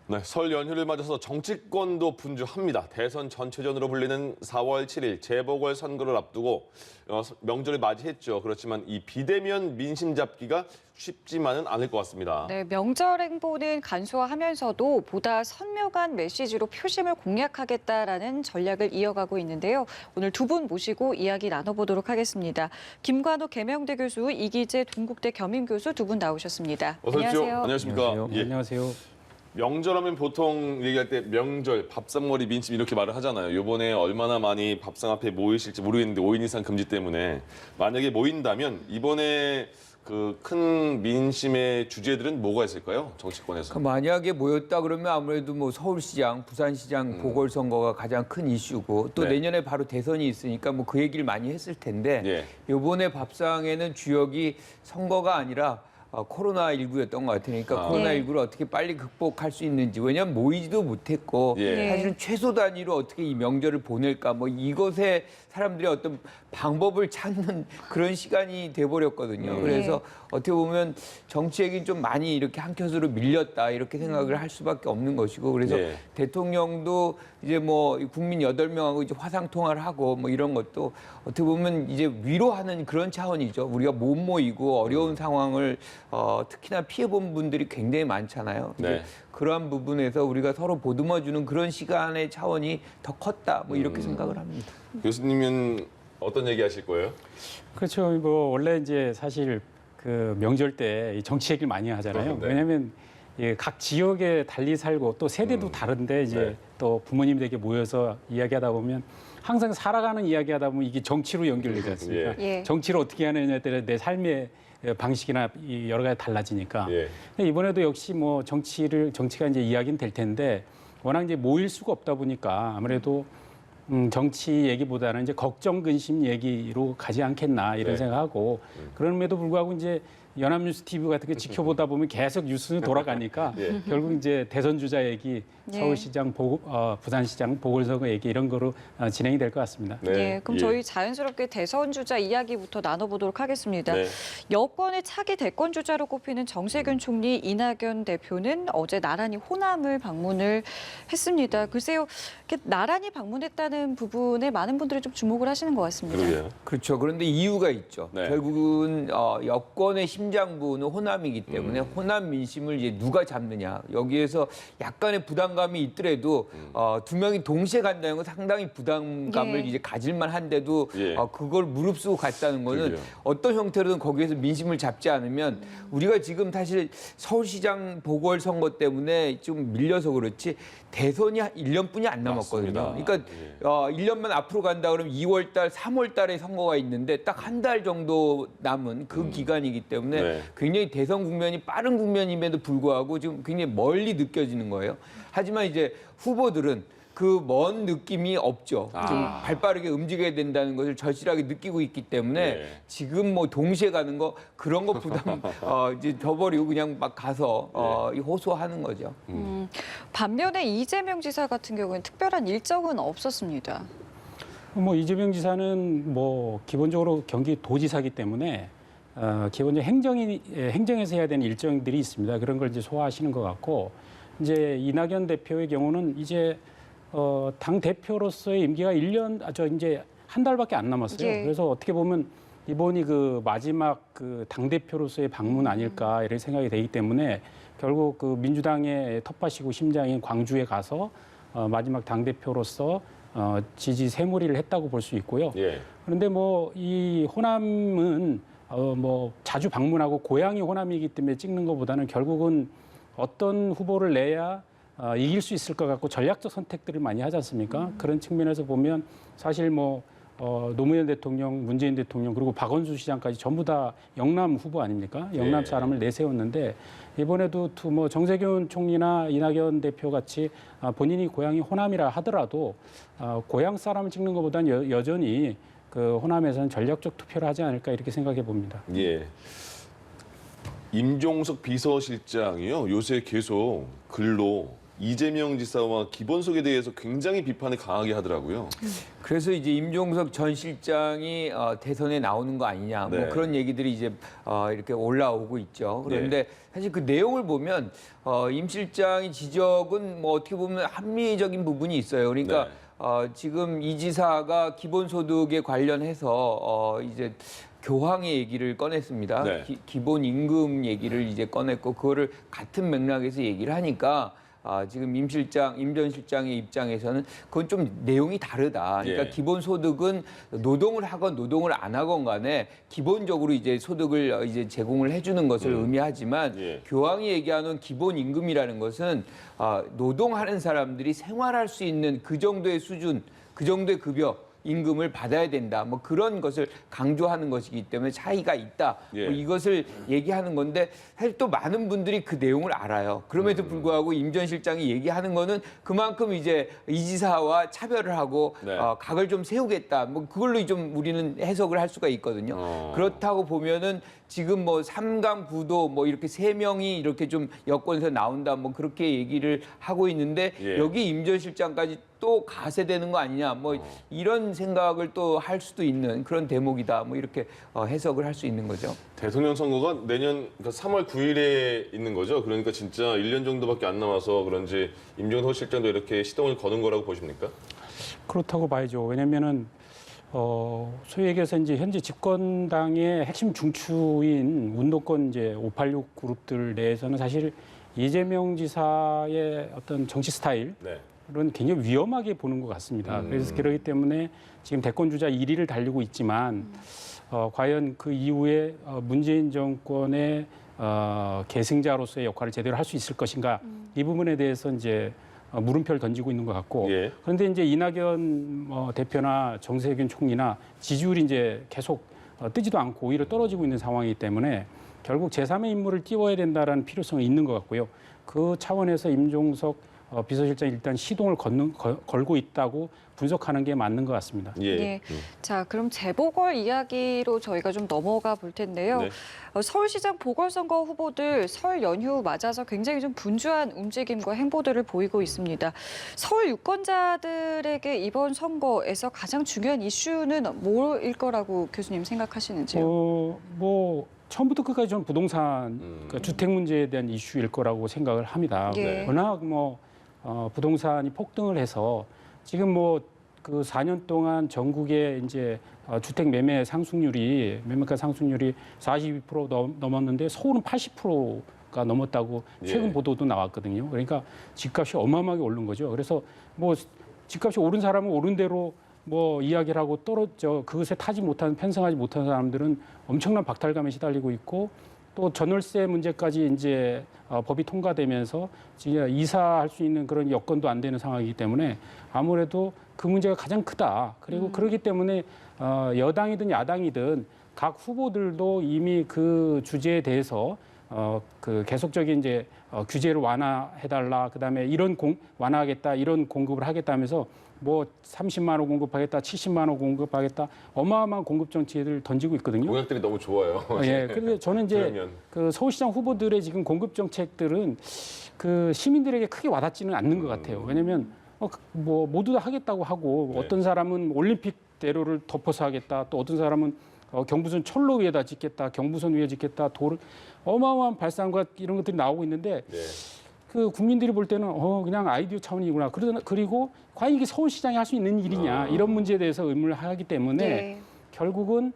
네, 설 연휴를 맞아서 정치권도 분주합니다. 대선 전체전으로 불리는 4월 7일 재보궐선거를 앞두고 명절을 맞이했죠. 그렇지만 이 비대면 민심 잡기가 쉽지만은 않을 것 같습니다. 네, 명절 행보는 간소화하면서도 보다 선명한 메시지로 표심을 공략하겠다라는 전략을 이어가고 있는데요. 오늘 두 분 모시고 이야기 나눠보도록 하겠습니다. 김관호 계명대 교수, 이기재 동국대 겸임교수 두 분 나오셨습니다. 어서 오십시오. 안녕하세요. 안녕하십니까. 안녕하세요. 예. 안녕하세요. 명절하면 보통 얘기할 때 명절, 밥상머리 민심 이렇게 말을 하잖아요. 이번에 얼마나 많이 밥상 앞에 모이실지 모르겠는데 5인 이상 금지 때문에 만약에 모인다면 이번에 그 큰 민심의 주제들은 뭐가 있을까요? 정치권에서. 만약에 모였다 그러면 아무래도 뭐 서울시장, 부산시장 보궐선거가 가장 큰 이슈고 또 네. 내년에 바로 대선이 있으니까 뭐 그 얘기를 많이 했을 텐데 예. 이번에 밥상에는 주역이 선거가 아니라 코로나19였던 것 같으니까 코로나19를 어떻게 빨리 극복할 수 있는지, 왜냐하면 모이지도 못했고 예. 사실은 최소 단위로 어떻게 이 명절을 보낼까, 뭐 이것에 사람들이 어떤 방법을 찾는 그런 시간이 돼버렸거든요. 그래서 어떻게 보면 정치에겐 좀 많이 이렇게 한켠으로 밀렸다 이렇게 생각을 할 수밖에 없는 것이고, 그래서 예. 대통령도 이제 뭐 국민 8명하고 이제 화상 통화를 하고 뭐 이런 것도 어떻게 보면 이제 위로하는 그런 차원이죠. 우리가 못 모이고 어려운 상황을 특히나 피해본 분들이 굉장히 많잖아요. 네. 그러한 부분에서 우리가 서로 보듬어주는 그런 시간의 차원이 더 컸다, 뭐 이렇게 생각을 합니다. 교수님은 어떤 얘기 하실 거예요? 그렇죠. 뭐 원래 이제 사실 그 명절 때 정치 얘기를 많이 하잖아요. 네. 왜냐하면 각 지역에 달리 살고 또 세대도 다른데 이제 네. 또 부모님들에게 모여서 이야기하다 보면 항상 살아가는 이야기하다 보면 이게 정치로 연결되지 않습니까? 예. 정치를 어떻게 하느냐에 따라 내 삶의 방식이나 여러 가지 달라지니까. 예. 근데 이번에도 역시 뭐 정치가 이제 이야기는 될 텐데 워낙 이제 모일 수가 없다 보니까 아무래도 정치 얘기보다는 이제 걱정 근심 얘기로 가지 않겠나 이런 네. 생각하고 그럼에도 불구하고 이제 연합뉴스 TV 같은 게 지켜보다 보면 계속 뉴스는 돌아가니까 예. 결국 이제 대선 주자 얘기, 예. 서울시장, 부산시장 보궐선거 얘기 이런 거로 진행이 될 것 같습니다. 네. 네, 그럼 예. 저희 자연스럽게 대선 주자 이야기부터 나눠보도록 하겠습니다. 네. 여권의 차기 대권 주자로 꼽히는 정세균 총리, 이낙연 대표는 어제 나란히 호남을 방문을 했습니다. 글쎄요, 이렇게 나란히 방문했다는 부분에 많은 분들이 좀 주목을 하시는 것 같습니다. 그러게요. 그렇죠. 그런데 이유가 있죠. 네. 결국은 여권의 심장부는 호남이기 때문에 호남 민심을 이제 누가 잡느냐. 여기에서 약간의 부담감이 있더라도 두 명이 동시에 간다는 건 상당히 부담감을 예. 이제 가질만 한데도 예. 그걸 무릅쓰고 갔다는 거는 그러게요. 어떤 형태로든 거기에서 민심을 잡지 않으면 우리가 지금 사실 서울시장 보궐선거 때문에 좀 밀려서 그렇지 대선이 한 1년뿐이 안 남았거든요. 맞습니다. 그러니까 1년만 앞으로 간다 그러면 2월 달, 3월 달에 선거가 있는데 딱 한 달 정도 남은 그 기간이기 때문에 네. 굉장히 대선 국면이 빠른 국면임에도 불구하고 지금 굉장히 멀리 느껴지는 거예요. 하지만 이제 후보들은 그 먼 느낌이 없죠. 좀 발빠르게 움직여야 된다는 것을 절실하게 느끼고 있기 때문에 네. 지금 뭐 동시에 가는 거 그런 거 부담 이제 져버리고 그냥 막 가서 호소하는 거죠. 반면에 이재명 지사 같은 경우는 특별한 일정은 없었습니다. 뭐 이재명 지사는 뭐 기본적으로 경기도지사기 때문에 기본적으로 행정에서 해야 되는 일정들이 있습니다. 그런 걸 이제 소화하시는 것 같고 이제 이낙연 대표의 경우는 이제 당 대표로서의 임기가 이제 한 달밖에 안 남았어요. 예. 그래서 어떻게 보면 이번이 그 마지막 그 당 대표로서의 방문 아닐까 이런 생각이 되기 때문에 결국 그 민주당의 텃밭이고 심장인 광주에 가서 마지막 당 대표로서 지지 새몰이를 했다고 볼 수 있고요. 예. 그런데 뭐 이 호남은 뭐 자주 방문하고 고향이 호남이기 때문에 찍는 것보다는 결국은 어떤 후보를 내야 이길 수 있을 것 같고 전략적 선택들을 많이 하지 않습니까? 그런 측면에서 보면 사실 뭐 노무현 대통령, 문재인 대통령 그리고 박원순 시장까지 전부 다 영남 후보 아닙니까? 영남 사람을 내세웠는데 이번에도 뭐 정세균 총리나 이낙연 대표 같이 본인이 고향이 호남이라 하더라도 고향 사람을 찍는 것보다는 여전히 그 호남에서는 전략적 투표를 하지 않을까 이렇게 생각해 봅니다. 예. 임종석 비서실장이요. 요새 계속 글로 이재명 지사와 기본소득에 대해서 굉장히 비판을 강하게 하더라고요. 그래서 이제 임종석 전 실장이 대선에 나오는 거 아니냐 뭐 네. 그런 얘기들이 이제 이렇게 올라오고 있죠. 그런데 사실 그 내용을 보면 임 실장의 지적은 뭐 어떻게 보면 합리적인 부분이 있어요. 그러니까 지금 이 지사가 기본소득에 관련해서 이제 교황의 얘기를 꺼냈습니다. 네. 기본 임금 얘기를 이제 꺼냈고 그거를 같은 맥락에서 얘기를 하니까 지금 임 전 실장의 입장에서는 그건 좀 내용이 다르다. 그러니까 예. 기본소득은 노동을 하건 노동을 안 하건 간에 기본적으로 이제 소득을 이제 제공을 해주는 것을 의미하지만 예. 교황이 얘기하는 기본 임금이라는 것은 노동하는 사람들이 생활할 수 있는 그 정도의 수준, 그 정도의 급여. 임금을 받아야 된다. 뭐 그런 것을 강조하는 것이기 때문에 차이가 있다. 예. 뭐 이것을 얘기하는 건데 사실 또 많은 분들이 그 내용을 알아요. 그럼에도 불구하고 임 전 실장이 얘기하는 거는 그만큼 이제 이 지사와 차별을 하고 네. 각을 좀 세우겠다. 뭐 그걸로 좀 우리는 해석을 할 수가 있거든요. 그렇다고 보면은 지금 뭐 삼강 구도 뭐 이렇게 세 명이 이렇게 좀 여권에서 나온다. 뭐 그렇게 얘기를 하고 있는데 예. 여기 임 전 실장까지 또 가세되는 거 아니냐. 뭐 이런 생각을 또 할 수도 있는 그런 대목이다. 뭐 이렇게 해석을 할 수 있는 거죠. 대통령 선거가 내년 그러니까 3월 9일에 있는 거죠. 그러니까 진짜 1년 정도밖에 안 남아서 그런지 임종석 실장도 이렇게 시동을 거는 거라고 보십니까? 그렇다고 봐야죠. 왜냐면은 소위 얘기해서 이제 현재 집권당의 핵심 중추인 운동권 이제 586 그룹들 내에서는 사실 이재명 지사의 어떤 정치 스타일 네. 은 굉장히 위험하게 보는 것 같습니다. 그래서 그렇기 때문에 지금 대권 주자 1위를 달리고 있지만 과연 그 이후에 문재인 정권의 계승자로서의 역할을 제대로 할 수 있을 것인가 이 부분에 대해서 이제 물음표를 던지고 있는 것 같고 예. 그런데 이제 이낙연 대표나 정세균 총리나 지지율이 이제 계속 뜨지도 않고 오히려 떨어지고 있는 상황이기 때문에 결국 제3의 인물을 띄워야 된다라는 필요성이 있는 것 같고요. 그 차원에서 임종석 비서실장이 일단 시동을 걸고 있다고 분석하는 게 맞는 것 같습니다. 예. 네. 자, 그럼 재보궐 이야기로 저희가 좀 넘어가 볼 텐데요. 네. 서울시장 보궐선거 후보들 설 연휴 맞아서 굉장히 좀 분주한 움직임과 행보들을 보이고 있습니다. 서울 유권자들에게 이번 선거에서 가장 중요한 이슈는 뭐일 거라고 교수님 생각하시는지요? 뭐 처음부터 끝까지 저는 부동산, 그러니까 주택 문제에 대한 이슈일 거라고 생각을 합니다. 예. 워낙 부동산이 폭등을 해서 지금 그 4년 동안 전국의 이제 주택 매매 상승률이 매매가 상승률이 42% 넘었는데 서울은 80%가 넘었다고 최근 예. 보도도 나왔거든요. 그러니까 집값이 어마어마하게 오른 거죠. 그래서 집값이 오른 사람은 오른 대로 이야기를 하고 그것에 타지 못한 편성하지 못한 사람들은 엄청난 박탈감에 시달리고 있고 또 전월세 문제까지 이제 법이 통과되면서 지금 이사할 수 있는 그런 여건도 안 되는 상황이기 때문에 아무래도 그 문제가 가장 크다. 그리고 그렇기 때문에 여당이든 야당이든 각 후보들도 이미 그 주제에 대해서 그 계속적인 이제 규제를 완화해달라. 그다음에 완화하겠다. 이런 공급을 하겠다면서 30만 원 공급하겠다, 70만 원 공급하겠다, 어마어마한 공급 정책을 던지고 있거든요. 공약들이 너무 좋아요. 예, 그런데 저는 이제 그러면. 그 서울시장 후보들의 지금 공급 정책들은 그 시민들에게 크게 와닿지는 않는 것 같아요. 왜냐하면 모두 다 하겠다고 하고 네. 어떤 사람은 올림픽대로를 덮어서 하겠다, 또 어떤 사람은 경부선 철로 위에다 짓겠다, 경부선 위에 짓겠다, 어마어마한 발상과 이런 것들이 나오고 있는데. 네. 그 국민들이 볼 때는 그냥 아이디어 차원이구나. 그리고 과연 이게 서울시장이 할 수 있는 일이냐 이런 문제에 대해서 의문을 하기 때문에 네. 결국은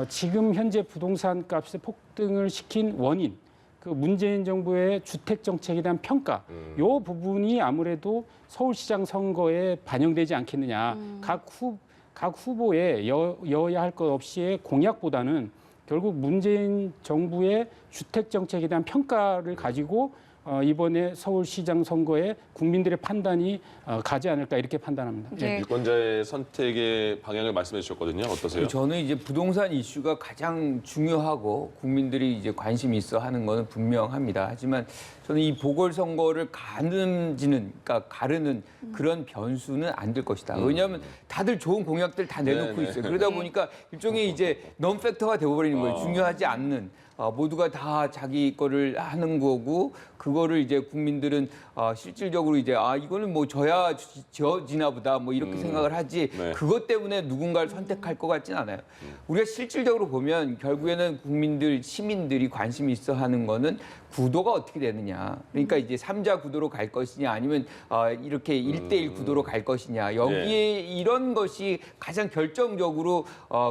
지금 현재 부동산 값의 폭등을 시킨 원인, 그 문재인 정부의 주택 정책에 대한 평가, 이 부분이 아무래도 서울시장 선거에 반영되지 않겠느냐. 각 후보의 여야 할 것 없이의 공약보다는 결국 문재인 정부의 주택 정책에 대한 평가를 가지고 이번에 서울시장 선거에 국민들의 판단이 가지 않을까 이렇게 판단합니다. 네. 유권자의 선택의 방향을 말씀해 주셨거든요. 어떠세요? 저는 이제 부동산 이슈가 가장 중요하고 국민들이 이제 관심이 있어 하는 거는 분명합니다. 하지만 저는 이 보궐선거를 그러니까 가르는 그런 변수는 안 될 것이다. 왜냐하면 다들 좋은 공약들 다 내놓고 네네. 있어요. 그러다 보니까 일종의 이제 넘 팩터가 되어버리는 거예요. 중요하지 않는. 모두가 다 자기 거를 하는 거고 그거를 이제 국민들은 실질적으로 이제 이거는 뭐 저지나 보다 뭐 이렇게 생각을 하지 네. 그것 때문에 누군가를 선택할 것 같진 않아요. 우리가 실질적으로 보면 결국에는 국민들 시민들이 관심이 있어 하는 거는 구도가 어떻게 되느냐. 그러니까 이제 3자 구도로 갈 것이냐 아니면 이렇게 1대1 구도로 갈 것이냐. 여기에 이런 것이 가장 결정적으로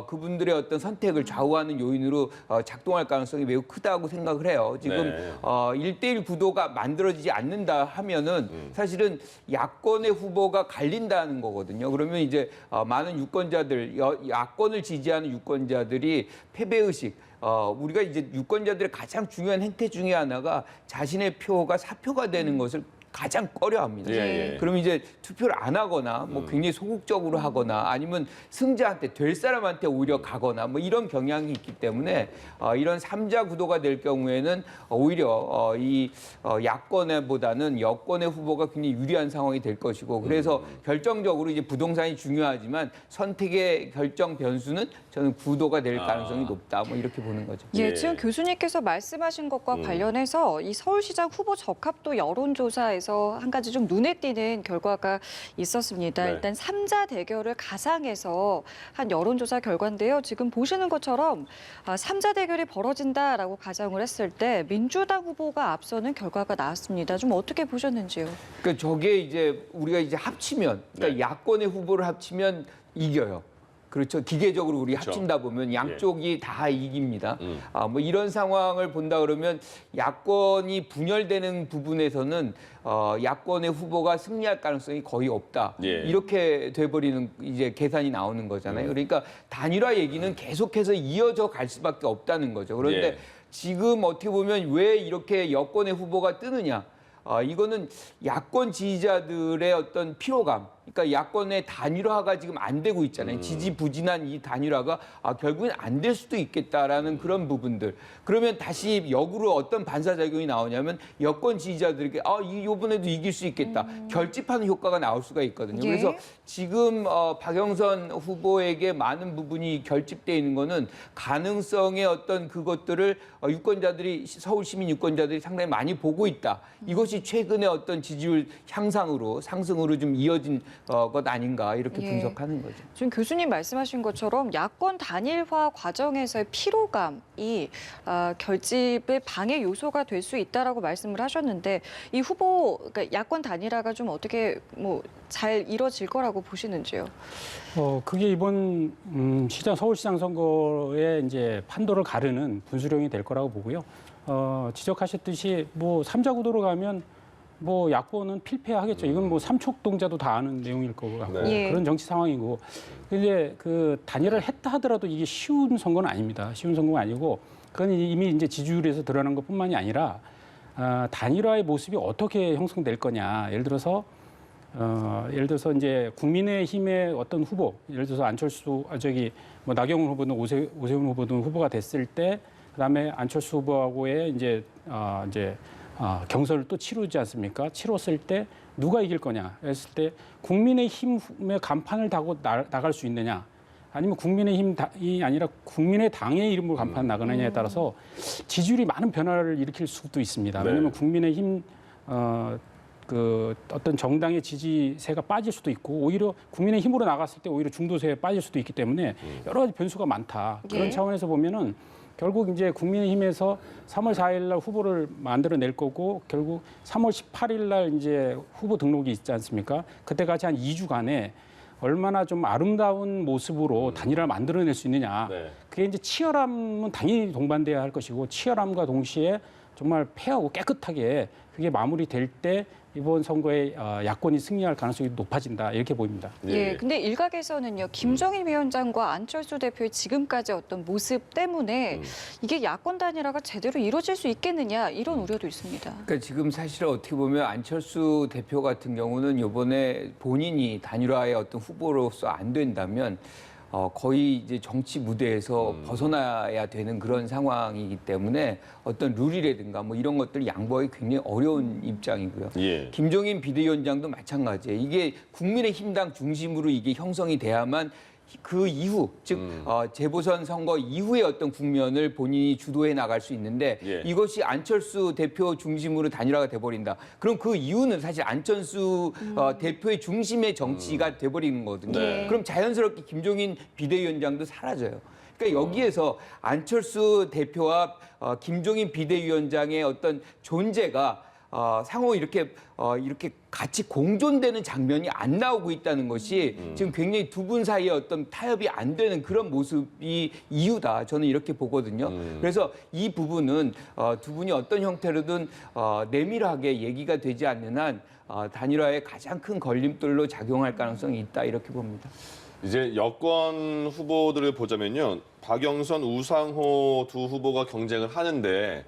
그분들의 어떤 선택을 좌우하는 요인으로 작동할 가능성이 매우 크다고 생각을 해요. 지금 네. 1대1 구도가 만들어지지 않는다 하면은 사실은 야권의 후보가 갈린다는 거거든요. 그러면 이제 많은 유권자들, 야권을 지지하는 유권자들이 패배의식, 우리가 이제 유권자들의 가장 중요한 행태 중에 하나가 자신의 표가 사표가 되는 것을 가장 꺼려합니다. 예. 그러면 이제 투표를 안 하거나 뭐 굉장히 소극적으로 하거나 아니면 승자한테 될 사람한테 오히려 가거나 뭐 이런 경향이 있기 때문에 이런 3자 구도가 될 경우에는 오히려 이 야권보다는 여권의 후보가 굉장히 유리한 상황이 될 것이고 그래서 결정적으로 이제 부동산이 중요하지만 선택의 결정 변수는 저는 구도가 될 가능성이 높다. 뭐 이렇게 보는 거죠. 예, 지금 교수님께서 말씀하신 것과 관련해서 이 서울시장 후보 적합도 여론조사에서 한 가지 좀 눈에 띄는 결과가 있었습니다. 네. 일단 3자 대결을 가상해서 한 여론조사 결과인데요. 지금 보시는 것처럼 3자 대결이 벌어진다라고 가정을 했을 때 민주당 후보가 앞서는 결과가 나왔습니다. 좀 어떻게 보셨는지요? 그러니까 저게 이제 우리가 이제 합치면 그러니까 네. 야권의 후보를 합치면 이겨요. 그렇죠. 기계적으로 우리 그렇죠. 합친다 보면 양쪽이 다 이깁니다. 뭐 이런 상황을 본다 그러면 야권이 분열되는 부분에서는 야권의 후보가 승리할 가능성이 거의 없다. 예. 이렇게 돼버리는 이제 계산이 나오는 거잖아요. 그러니까 단일화 얘기는 계속해서 이어져 갈 수밖에 없다는 거죠. 그런데 예. 지금 어떻게 보면 왜 이렇게 여권의 후보가 뜨느냐? 이거는 야권 지지자들의 어떤 피로감, 그러니까 야권의 단일화가 지금 안 되고 있잖아요. 지지부진한 이 단일화가 결국엔 안 될 수도 있겠다라는 그런 부분들. 그러면 다시 역으로 어떤 반사작용이 나오냐면 여권 지지자들에게 이번에도 이길 수 있겠다. 결집하는 효과가 나올 수가 있거든요. 예. 그래서 지금 박영선 후보에게 많은 부분이 결집돼 있는 거는 가능성의 어떤 그것들을 유권자들이 서울 시민 유권자들이 상당히 많이 보고 있다. 이것이 최근에 어떤 지지율 향상으로 상승으로 좀 이어진 것 아닌가 이렇게 예. 분석하는 거죠. 지금 교수님 말씀하신 것처럼 야권 단일화 과정에서의 피로감이 결집의 방해 요소가 될 수 있다라고 말씀을 하셨는데 이 후보 그러니까 야권 단일화가 좀 어떻게 뭐 잘 이뤄질 거라고 보시는지요? 그게 이번 서울시장 선거에 이제 판도를 가르는 분수령이 될 거라고 보고요. 지적하셨듯이 뭐 3자 구도로 가면 뭐 야권은 필패하겠죠. 이건 뭐 삼척동자도 다 아는 내용일 것 같고 네. 그런 정치 상황이고. 근데 그 단일화를 했다 하더라도 이게 쉬운 선거는 아닙니다. 쉬운 선거가 아니고 그건 이미 이제 지지율에서 드러난 것뿐만이 아니라 단일화의 모습이 어떻게 형성될 거냐. 예를 들어서 이제 국민의힘의 어떤 후보, 예를 들어서 안철수, 뭐 나경원 후보든 오세훈 후보든 후보가 됐을 때, 그다음에 안철수 후보하고의 이제 경선을 또 치르지 않습니까? 치렀을 때 누가 이길 거냐 했을 때 국민의힘의 간판을 다고 나갈 수 있느냐, 아니면 국민의힘이 아니라 국민의당의 이름으로 간판 나가느냐에 따라서 지지율이 많은 변화를 일으킬 수도 있습니다. 네. 왜냐하면 국민의힘 어떤 정당의 지지세가 빠질 수도 있고 오히려 국민의힘으로 나갔을 때 오히려 중도세에 빠질 수도 있기 때문에 여러 가지 변수가 많다. 그런 예. 차원에서 보면은 결국 이제 국민의힘에서 3월 4일 날 후보를 만들어낼 거고 결국 3월 18일 날 이제 후보 등록이 있지 않습니까? 그때까지 한 2주간에 얼마나 좀 아름다운 모습으로 단일화를 만들어낼 수 있느냐. 네. 그게 이제 치열함은 당연히 동반돼야 할 것이고 치열함과 동시에 정말 패하고 깨끗하게 그게 마무리될 때 이번 선거에 야권이 승리할 가능성이 높아진다 이렇게 보입니다. 예, 근데 일각에서는요, 김정인 위원장과 안철수 대표의 지금까지 어떤 모습 때문에 이게 야권 단일화가 제대로 이루어질 수 있겠느냐 이런 우려도 있습니다. 그러니까 지금 사실 어떻게 보면 안철수 대표 같은 경우는 이번에 본인이 단일화의 어떤 후보로서 안 된다면 거의 이제 정치 무대에서 벗어나야 되는 그런 상황이기 때문에 어떤 룰이라든가 뭐 이런 것들 양보하기 굉장히 어려운 입장이고요. 예. 김종인 비대위원장도 마찬가지예요. 이게 국민의힘당 중심으로 이게 형성이 돼야만 그 이후, 즉 재보선 선거 이후의 어떤 국면을 본인이 주도해 나갈 수 있는데 예. 이것이 안철수 대표 중심으로 단일화가 돼버린다. 그럼 그 이유는 사실 안철수 대표의 중심의 정치가 돼버리는 거거든요. 네. 그럼 자연스럽게 김종인 비대위원장도 사라져요. 그러니까 여기에서 안철수 대표와 김종인 비대위원장의 어떤 존재가 상호 이렇게 같이 공존되는 장면이 안 나오고 있다는 것이 지금 굉장히 두 분 사이에 어떤 타협이 안 되는 그런 모습이 이유다. 저는 이렇게 보거든요. 그래서 이 부분은 두 분이 어떤 형태로든 내밀하게 얘기가 되지 않는 한 단일화의 가장 큰 걸림돌로 작용할 가능성이 있다. 이렇게 봅니다. 이제 여권 후보들을 보자면요. 박영선, 우상호 두 후보가 경쟁을 하는데,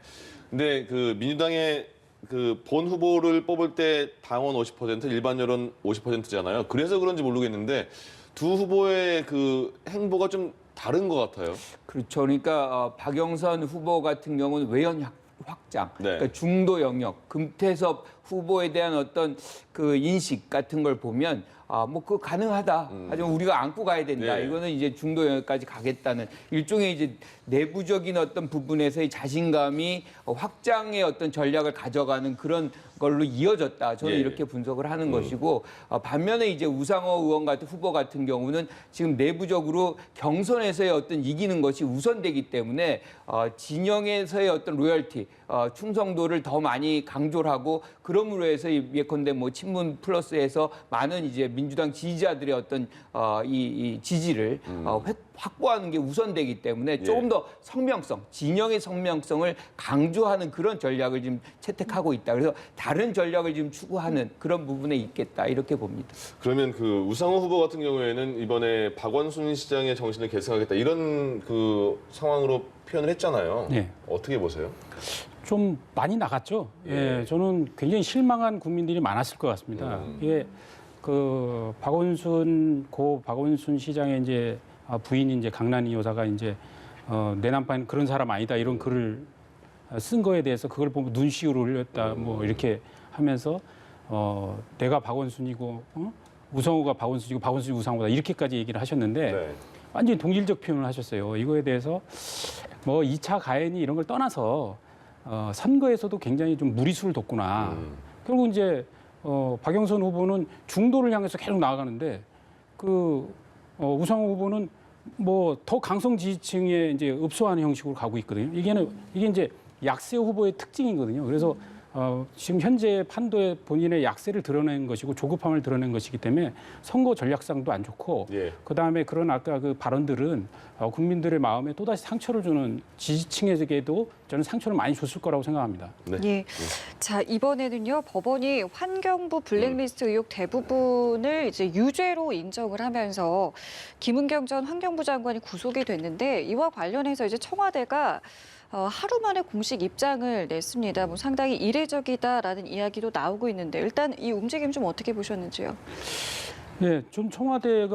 근데 그 민주당의 그 본 후보를 뽑을 때 당원 50%, 일반 여론 50%잖아요. 그래서 그런지 모르겠는데 두 후보의 그 행보가 좀 다른 것 같아요. 그렇죠. 그러니까 박영선 후보 같은 경우는 외연 확장, 네. 그러니까 중도 영역, 금태섭 후보에 대한 어떤 그 인식 같은 걸 보면 뭐 그거 가능하다. 하지만 우리가 안고 가야 된다. 네. 이거는 이제 중도 영역까지 가겠다는 일종의 이제 내부적인 어떤 부분에서의 자신감이 확장의 어떤 전략을 가져가는 그런 걸로 이어졌다. 저는 예. 이렇게 분석을 하는 것이고 반면에 이제 우상호 의원 같은 후보 같은 경우는 지금 내부적으로 경선에서의 어떤 이기는 것이 우선되기 때문에 진영에서의 어떤 로열티, 충성도를 더 많이 강조를 하고 그럼으로 해서 예컨대 뭐 친문 플러스에서 많은 이제 민주당 지지자들의 어떤 이 지지를 확보하는 게 우선되기 때문에 조금 더 성명성, 진영의 성명성을 강조하는 그런 전략을 지금 채택하고 있다. 그래서 다른 전략을 지금 추구하는 그런 부분에 있겠다 이렇게 봅니다. 그러면 그 우상호 후보 같은 경우에는 이번에 박원순 시장의 정신을 계승하겠다 이런 그 상황으로 표현을 했잖아요. 네. 어떻게 보세요? 좀 많이 나갔죠. 예, 저는 굉장히 실망한 국민들이 많았을 것 같습니다. 이게 그 박원순 시장의 이제 부인이 이제 강난이 여사가 이제 내 남편 그런 사람 아니다 이런 글을 쓴 거에 대해서 그걸 보고 눈시울을 흘렸다 뭐 이렇게 하면서 내가 박원순이고 우상호가 박원순이고 박원순이 우상호다 이렇게까지 얘기를 하셨는데 네. 완전히 동질적 표현을 하셨어요. 이거에 대해서 뭐 2차 가해니 이런 걸 떠나서 선거에서도 굉장히 좀 무리수를 뒀구나. 결국 이제 박영선 후보는 중도를 향해서 계속 나아가는데 그 우상호 후보는 뭐 더 강성 지지층에 이제 읍소하는 형식으로 가고 있거든요. 이게 이제 약세 후보의 특징이거든요. 그래서 지금 현재 판도에 본인의 약세를 드러낸 것이고 조급함을 드러낸 것이기 때문에 선거 전략상도 안 좋고 예. 그다음에 그런 아까 그 발언들은 국민들의 마음에 또다시 상처를 주는 지지층에게도 저는 상처를 많이 줬을 거라고 생각합니다. 네. 예. 자, 이번에는요, 법원이 환경부 블랙리스트 의혹 대부분을 이제 유죄로 인정을 하면서 김은경 전 환경부 장관이 구속이 됐는데 이와 관련해서 이제 청와대가 하루 만에 공식 입장을 냈습니다. 뭐 상당히 이례적이다라는 이야기도 나오고 있는데 일단 이 움직임 좀 어떻게 보셨는지요? 네, 좀 청와대가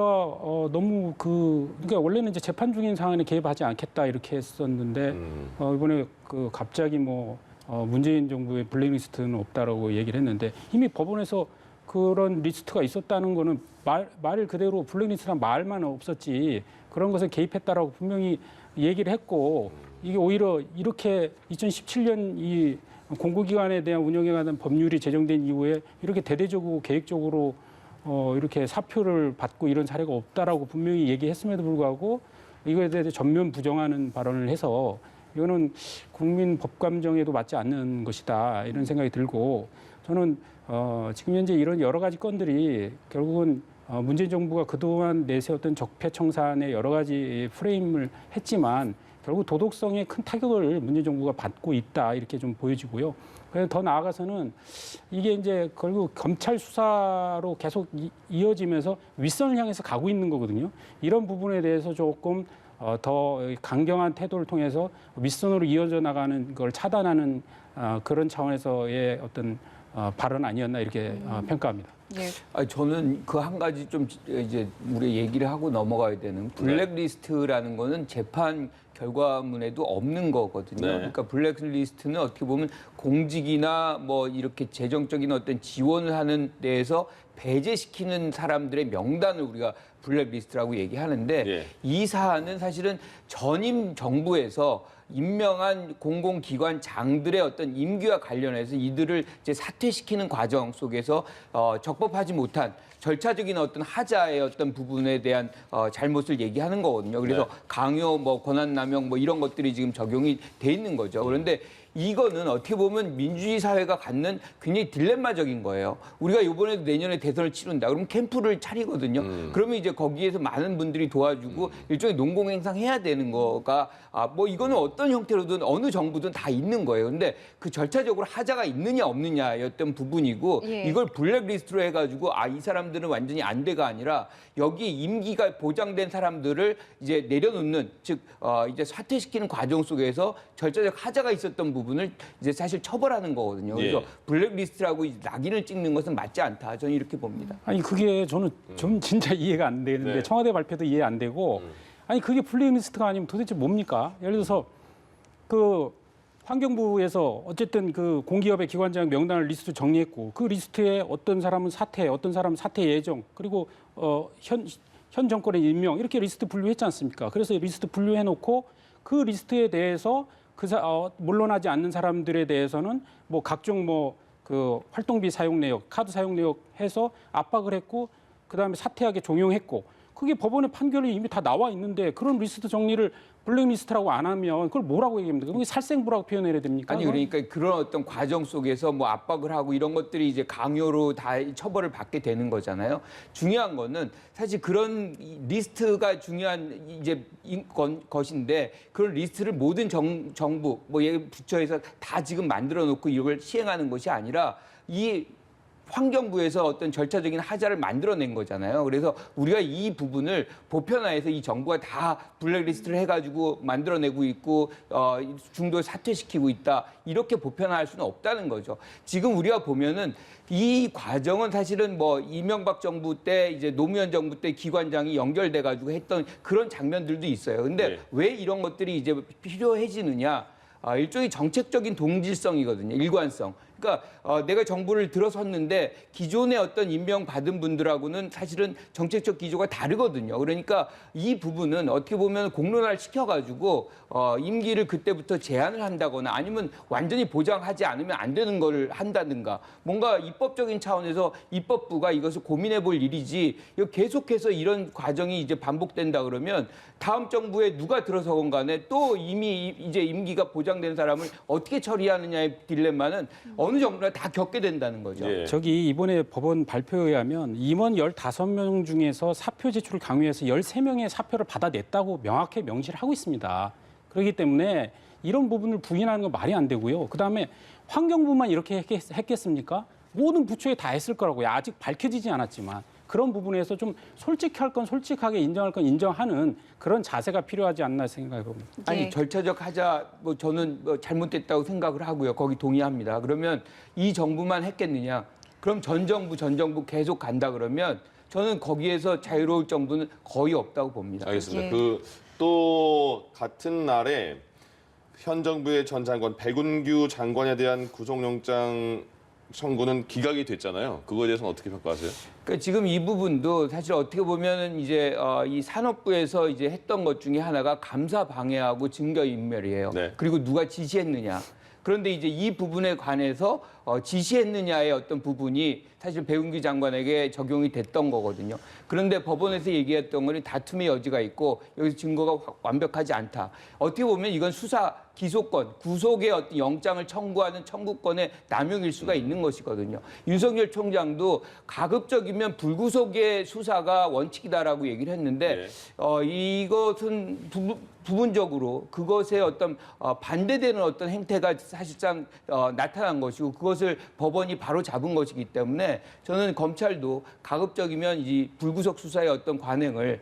너무 그러니까 원래는 이제 재판 중인 사안에 개입하지 않겠다 이렇게 했었는데 이번에 그 갑자기 뭐 문재인 정부의 블랙리스트는 없다라고 얘기를 했는데 이미 법원에서 그런 리스트가 있었다는 거는 말 그대로 블랙리스트란 말만 없었지 그런 것에 개입했다라고 분명히 얘기를 했고 이게 오히려 이렇게 2017년 이 공공기관에 대한 운영에 관한 법률이 제정된 이후에 이렇게 대대적으로 계획적으로 이렇게 사표를 받고 이런 사례가 없다라고 분명히 얘기했음에도 불구하고 이거에 대해서 전면 부정하는 발언을 해서 이거는 국민 법감정에도 맞지 않는 것이다 이런 생각이 들고 저는 지금 현재 이런 여러 가지 건들이 결국은 문재인 정부가 그동안 내세웠던 적폐청산의 여러 가지 프레임을 했지만 결국 도덕성에 큰 타격을 문재인 정부가 받고 있다 이렇게 좀 보여지고요. 그래서 더 나아가서는 이게 이제 결국 검찰 수사로 계속 이어지면서 윗선을 향해서 가고 있는 거거든요. 이런 부분에 대해서 조금 더 강경한 태도를 통해서 윗선으로 이어져 나가는 걸 차단하는 그런 차원에서의 어떤 발언 아니었나 이렇게 평가합니다. 예. 저는 그 한 가지 좀 이제 우리 얘기를 하고 넘어가야 되는 블랙리스트라는 거는 재판 결과문에도 없는 거거든요. 네. 그러니까 블랙리스트는 어떻게 보면 공직이나 뭐 이렇게 재정적인 어떤 지원을 하는 데에서 배제시키는 사람들의 명단을 우리가 블랙리스트라고 얘기하는데 예. 이 사안은 사실은 전임 정부에서 임명한 공공기관장들의 어떤 임기와 관련해서 이들을 이제 사퇴시키는 과정 속에서 적법하지 못한 절차적인 어떤 하자의 어떤 부분에 대한 잘못을 얘기하는 거거든요. 그래서 네. 강요, 뭐 권한남용 뭐 이런 것들이 지금 적용이 돼 있는 거죠. 그런데 이거는 어떻게 보면 민주주의 사회가 갖는 굉장히 딜레마적인 거예요. 우리가 이번에도 내년에 대선을 치른다. 그럼 캠프를 차리거든요. 그러면 이제 거기에서 많은 분들이 도와주고 일종의 농공행상 해야 되는 거가 뭐 이거는 어떤 형태로든 어느 정부든 다 있는 거예요. 근데 그 절차적으로 하자가 있느냐 없느냐였던 부분이고 예. 이걸 블랙리스트로 해가지고 이 사람들은 완전히 안 돼가 아니라 여기 임기가 보장된 사람들을 이제 내려놓는 즉 이제 사퇴시키는 과정 속에서 절차적 하자가 있었던 부분을 이제 사실 처벌하는 거거든요. 그래서 예. 블랙리스트라고 낙인을 찍는 것은 맞지 않다. 저는 이렇게 봅니다. 아니 그게 저는 좀 진짜 이해가 안 되는데 네. 청와대 발표도 이해 안 되고 아니 그게 블랙리스트가 아니면 도대체 뭡니까? 예를 들어서 그 환경부에서 어쨌든 그 공기업의 기관장 명단을 리스트 정리했고 그 리스트에 어떤 사람은 사퇴, 어떤 사람은 사퇴 예정 그리고 현 정권의 임명 이렇게 리스트 분류했지 않습니까? 그래서 리스트 분류해놓고 그 리스트에 대해서 물러나지 않는 사람들에 대해서는 뭐 각종 뭐 그 활동비 사용 내역, 카드 사용 내역 해서 압박을 했고 그다음에 사퇴하게 종용했고 그게 법원의 판결이 이미 다 나와 있는데 그런 리스트 정리를 블랙리스트라고 안 하면 그걸 뭐라고 얘기합니까? 그게 살생부라고 표현해야 됩니까? 아니 그러니까 그런 어떤 과정 속에서 뭐 압박을 하고 이런 것들이 이제 강요로 다 처벌을 받게 되는 거잖아요. 중요한 거는 사실 그런 리스트가 중요한 이제 것인데 그런 리스트를 모든 정부 뭐 부처에서 다 지금 만들어 놓고 이걸 시행하는 것이 아니라 이 환경부에서 어떤 절차적인 하자를 만들어낸 거잖아요. 그래서 우리가 이 부분을 보편화해서 이 정부가 다 블랙리스트를 해가지고 만들어내고 있고 중도에 사퇴시키고 있다. 이렇게 보편화할 수는 없다는 거죠. 지금 우리가 보면은 이 과정은 사실은 뭐 이명박 정부 때 이제 노무현 정부 때 기관장이 연결돼가지고 했던 그런 장면들도 있어요. 근데 네. 왜 이런 것들이 이제 필요해지느냐? 일종의 정책적인 동질성이거든요. 일관성. 그러니까 내가 정부를 들어섰는데 기존의 어떤 임명받은 분들하고는 사실은 정책적 기조가 다르거든요. 그러니까 이 부분은 어떻게 보면 공론화를 시켜가지고 임기를 그때부터 제한을 한다거나 아니면 완전히 보장하지 않으면 안 되는 걸 한다든가 뭔가 입법적인 차원에서 입법부가 이것을 고민해 볼 일이지 이거 계속해서 이런 과정이 이제 반복된다 그러면 다음 정부에 누가 들어서건 간에 또 이미 이제 임기가 보장된 사람을 어떻게 처리하느냐의 딜레마는 어느 정부나 다 겪게 된다는 거죠. 예. 저기 이번에 법원 발표에 의하면 임원 15명 중에서 사표 제출을 강요해서 13명의 사표를 받아냈다고 명확히 명시를 하고 있습니다. 그렇기 때문에 이런 부분을 부인하는 건 말이 안 되고요. 그다음에 환경부만 이렇게 했겠습니까? 모든 부처에 다 했을 거라고요. 아직 밝혀지지 않았지만. 그런 부분에서 좀 솔직할 건 솔직하게 인정할 건 인정하는 그런 자세가 필요하지 않나 생각해 봅니다. 아니 예. 절차적 하자 뭐 저는 뭐 잘못됐다고 생각을 하고요. 거기 동의합니다. 그러면 이 정부만 했겠느냐? 그럼 전 정부 계속 간다 그러면 저는 거기에서 자유로울 정도는 거의 없다고 봅니다. 알겠습니다. 예. 그 또 같은 날에 현 정부의 전 장관 백운규 장관에 대한 구속영장 청구는 기각이 됐잖아요. 그거에 대해서는 어떻게 평가하세요? 그러니까 지금 이 부분도 사실 어떻게 보면은 이제 이 산업부에서 이제 했던 것 중에 하나가 감사 방해하고 증거 인멸이에요. 네. 그리고 누가 지시했느냐. 그런데 이제 이 부분에 관해서 지시했느냐의 어떤 부분이 사실 백운규 장관에게 적용이 됐던 거거든요. 그런데 법원에서 얘기했던 거는 다툼의 여지가 있고 여기서 증거가 완벽하지 않다. 어떻게 보면 이건 수사 기소권, 구속의 어떤 영장을 청구하는 청구권의 남용일 수가 있는 것이거든요. 윤석열 총장도 가급적이면 불구속의 수사가 원칙이다라고 얘기를 했는데 이것은 부분적으로 그것에 어떤 반대되는 어떤 행태가 사실상 나타난 것이고 그것을 법원이 바로 잡은 것이기 때문에 저는 검찰도 가급적이면 이 불구속 수사의 어떤 관행을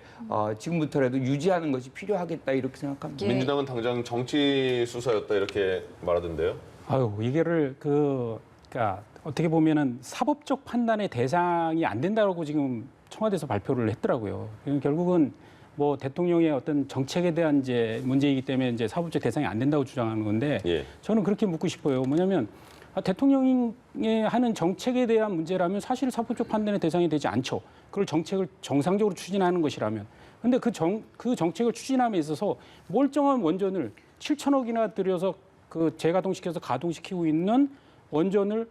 지금부터라도 유지하는 것이 필요하겠다 이렇게 생각합니다. 예. 민주당은 당장 정치 수사였다 이렇게 말하던데요. 아유 이게를 그러니까 어떻게 보면은 사법적 판단의 대상이 안 된다고 지금 청와대에서 발표를 했더라고요. 결국은 뭐 대통령의 어떤 정책에 대한 이제 문제이기 때문에 이제 사법적 대상이 안 된다고 주장하는 건데 예. 저는 그렇게 묻고 싶어요. 뭐냐면 대통령이 하는 정책에 대한 문제라면 사실 사법적 판단의 대상이 되지 않죠. 그걸 정책을 정상적으로 추진하는 것이라면. 근데 그 정책을 추진함에 있어서 멀쩡한 원전을 7천억이나 들여서 그 재가동시켜서 가동시키고 있는 원전을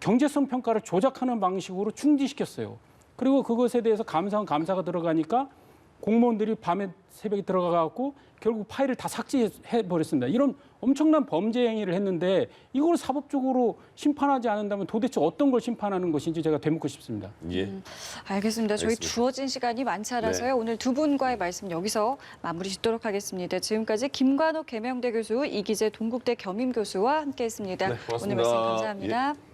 경제성 평가를 조작하는 방식으로 중지시켰어요. 그리고 그것에 대해서 감사가 들어가니까 공무원들이 밤에 새벽에 들어가갖고 결국 파일을 다 삭제해 버렸습니다. 이런 엄청난 범죄 행위를 했는데 이걸 사법적으로 심판하지 않는다면 도대체 어떤 걸 심판하는 것인지 제가 되묻고 싶습니다. 예. 알겠습니다. 저희 알겠습니다. 주어진 시간이 많지 않아서요. 네. 오늘 두 분과의 말씀 여기서 마무리 짓도록 하겠습니다. 지금까지 김관옥 계명대 교수, 이기재 동국대 겸임교수와 함께했습니다. 네, 고맙습니다. 오늘 말씀 감사합니다. 예.